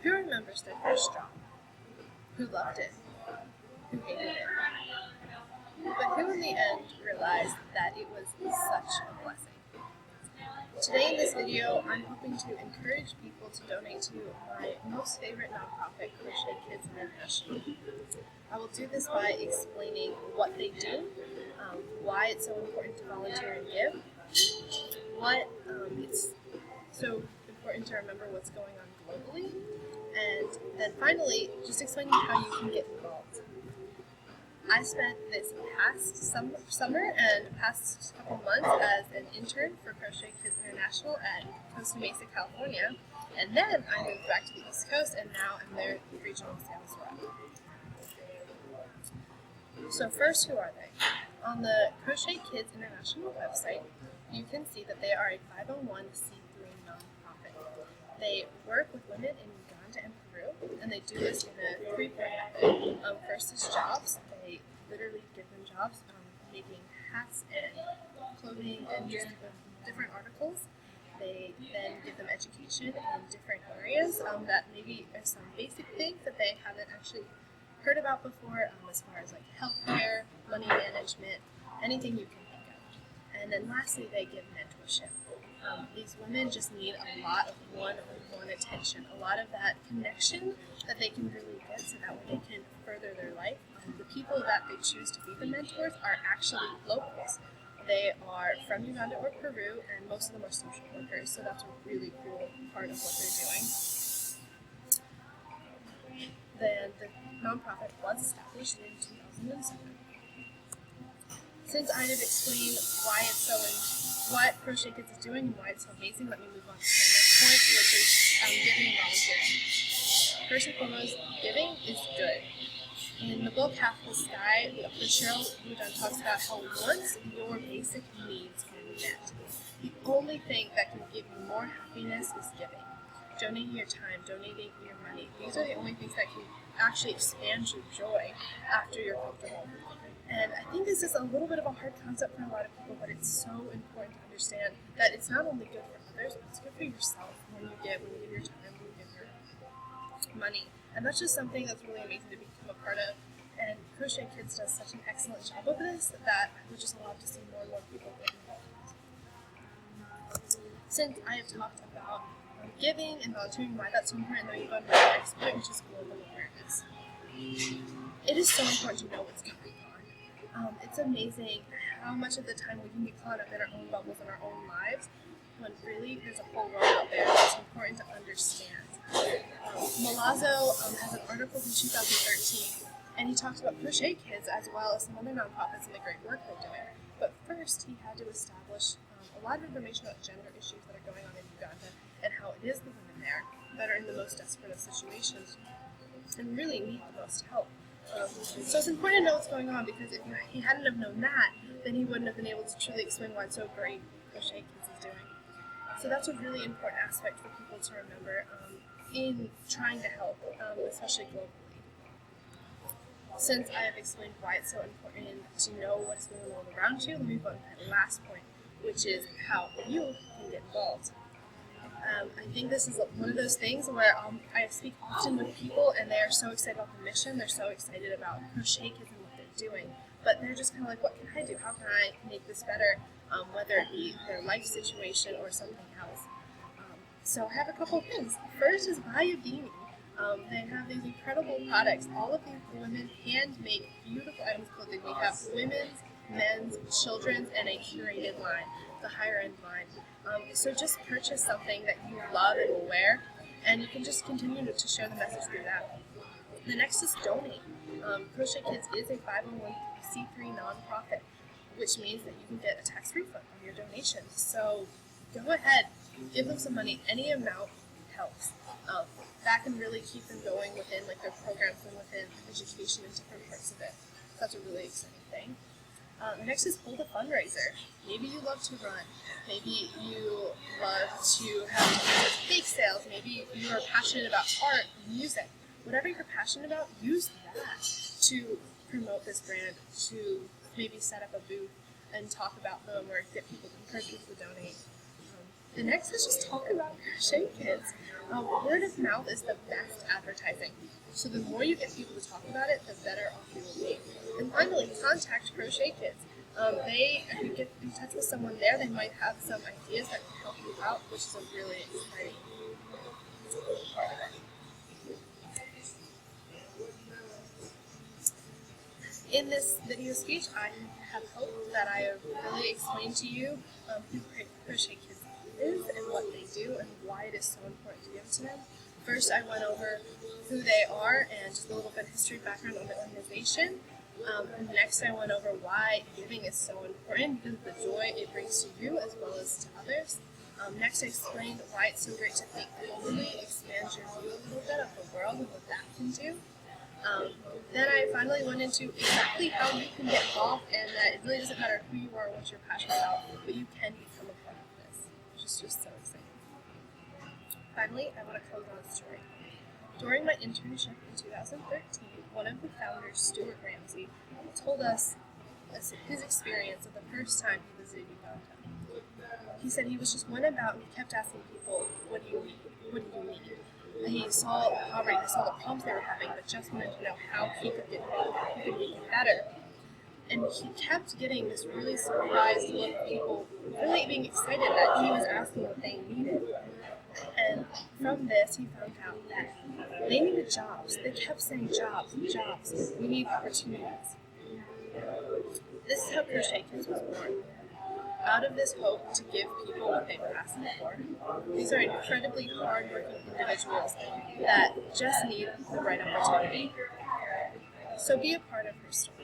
Who remembers their first job? Who loved it? Who hated it? But who in the end realized that it was such a blessing? Today in this video, I'm hoping to encourage people to donate to my most favorite nonprofit, Krochet Kids International. I will do this by explaining what they do, why it's so important to volunteer and give, what it's so important to remember what's going on globally, and then finally, just explaining how you can get involved. I spent this past summer and past couple months as an intern for Krochet Kids International at Costa Mesa, California, and then I moved back to the East Coast, and now I'm their regional sales rep. So first, who are they? On the Krochet Kids International website, you can see that they are a 501c3 nonprofit. They work with women in Uganda and Peru, and they do this in a three-part method. First is jobs. They literally give them jobs making hats and clothing and just different articles. They then give them education in different areas that maybe are some basic things that they haven't actually heard about before, as far as like healthcare, money management, anything you can think of. And then lastly, they give mentorship. These women just need a lot of one-on-one attention, a lot of that connection that they can really get so that way they can further their life. The people that they choose to be the mentors are actually locals. They are from Uganda or Peru, and most of them are social workers, so that's a really cool part of what they're doing. Then the nonprofit was established in 2007. Since I have explained what Krochet Kids is doing and why it's so amazing, let me move on to the next point, which is giving and volunteering. First and foremost, giving is good. In the book Half the Sky, the author Cheryl Ludon talks about how once your basic needs can be met, the only thing that can give you more happiness is giving. Donating your time, donating your money, these are the only things that can actually expand your joy after you're comfortable. And I think this is a little bit of a hard concept for a lot of people, but it's so important to understand that it's not only good for others, but it's good for yourself when you give your time, when you give your money. And that's just something that's really amazing to become a part of. And Krochet Kids does such an excellent job of this that I would just love to see more and more people get involved. Since I have talked about giving and volunteering, why that's so important, let me go to my next point, which is global awareness. It is so important to know what's going on. It's amazing how much of the time we can get caught up in our own bubbles and our own lives, when really there's a whole world out there that's important to understand. Malazzo has an article from 2013, and he talks about Krochet Kids as well as some other nonprofits and the great work they're doing. But first, he had to establish a lot of information about gender issues that are going on in Uganda and how it is the women there that are in the most desperate of situations and really need the most help. So it's important to know what's going on, because if he hadn't have known that, then he wouldn't have been able to truly explain why it's so great Krochet Kids is doing. So that's a really important aspect for people to remember in trying to help, especially globally. Since I have explained why it's so important to know what is going on around you, let me go on to the last point, which is how you can get involved. I think this is one of those things where I speak often with people, and they are so excited about the mission, they're so excited about Krochet Kids and what they're doing, but they're just kind of like, what can I do? How can I make this better, whether it be their life situation or something else? So I have a couple of things. First is buy a beanie. They have these incredible products. All of these women hand make beautiful items of clothing. We have women's, men's, children's, and a curated line, the higher end line. So just purchase something that you love and will wear, and you can just continue to share the message through that. The next is donate. Krochet Kids is a 501c3 nonprofit, which means that you can get a tax refund on your donations. So go ahead, give them some money. Any amount helps. That can really keep them going within their programs and within education and different parts of it. So that's a really exciting thing. The next is hold a fundraiser. Maybe you love to run. Maybe you love to have bake sales. Maybe you are passionate about art, music. Whatever you're passionate about, use that to promote this brand, to maybe set up a booth and talk about them, or get people to encourage people to donate. The next is just talk about Crochet Kids. Word of mouth is the best advertising. So the more you get people to talk about it, the better off you will be. And finally, contact Crochet Kids. If you get in touch with someone there, they might have some ideas that can help you out, which is a really exciting part of it. In this video speech, I have hoped that I have really explained to you who Crochet Kids is and what they do and why it is so important to give to them. First, I went over who they are and just a little bit of history background on the organization. Next, I went over why giving is so important because of the joy it brings to you as well as to others. Next, I explained why it's so great to think globally, expand your view a little bit of the world and what that can do. Then I finally went into exactly how you can get involved and that it really doesn't matter who you are or what you're passionate about, but you can become a part of this, which is just so exciting. Finally, I want to close on a story. During my internship in 2013, one of the founders, Stuart Ramsey, told us his experience of the first time he visited Uganda. He said he went about and he kept asking people, what do you need? What do you need? And he saw the poverty, he saw the problems they were having, but just wanted to know how he could get better. And he kept getting this really surprised look of people really being excited that he was asking what they needed. And from this, he found out that they needed jobs. They kept saying jobs, jobs. We need opportunities. This is how Crochet Kids was born. Out of this hope to give people what they were asking for. These are incredibly hard-working individuals that just need the right opportunity. So be a part of her story.